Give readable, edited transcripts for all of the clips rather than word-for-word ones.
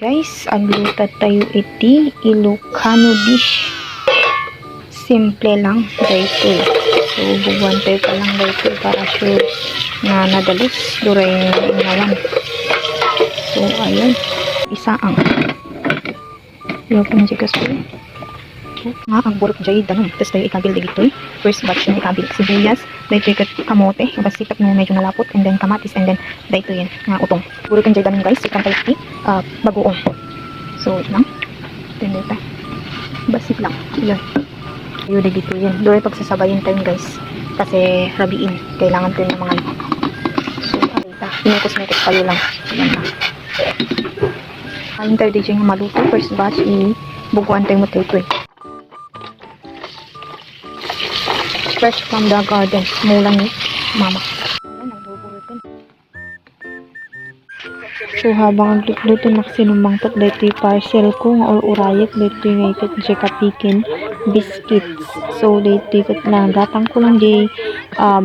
Guys, agluto tayo iti Ilocano dish. Simple lang dayto. So bubuan tayo pa lang dayto para sure na nadalos duray nga inawan. So ayun, isa ang yung jigas ko. Nga ang burok jay danon. Tapos tayo ikabil dito. First batch na ikabil sibuyas, dayto ikat kamote, basitak na medyo nalapot, and then kamatis, and then dayto yan nga utong. Burok jay danon guys, ikang tayo iti bagoong. So lang. Dito. Basic lang. Yun. Yun dito yan. Doon pagsasabayin tayo guys. Kasi rabiin. Kailangan tayo ng mga so dito. Pinikos-mikos kayo lang. Yan lang. Kain tayo dito yung maluto. First batch buguan tayo mo tayo. Fresh from the garden. Mula ni mama. Ayan, nagbuburutin. So habang luto na sinumang tot dito parcel ko or urayat dito yung ikot dyan kapikin biscuits. So dito ikot na gatang ko lang di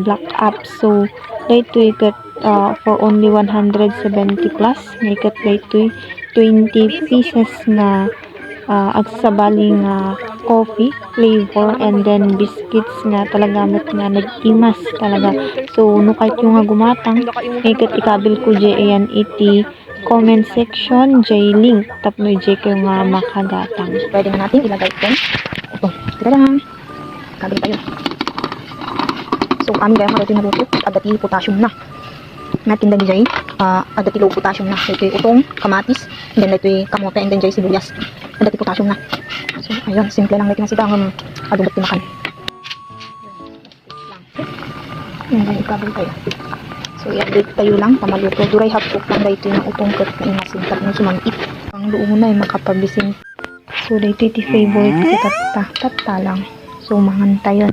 black up. So dito ikot for only 170 plus. Ikot dito 20 pieces na agsabaling coffee flavor, and then biscuits nga talagamot nga nag-imas talaga. So no kahit yung nga gumatang ikot ikabil ko dyan ayan iti comment section jay link tapno jay kayo nga makagatang. Pwede na natin ilagay ito. Ito. Tadadang. Kabil tayo. So kami gaya nga ito naluto. Adati potassium na. Natin din jay adati low potassium na. Ito yung utong, kamatis, and then ito yung kamote, and then jay sibuyas. Adati potassium na. So ayun, simple lang ito na sidang adungot timakan. And then ikabil tayo. So i-update tayo lang pamaluto. Duray hapok lang dito yung utong kat na inasin. Tapos sumangit. Ang luong na yung makapabisin. So dito iti favorite iti tata lang. So mahanta yun.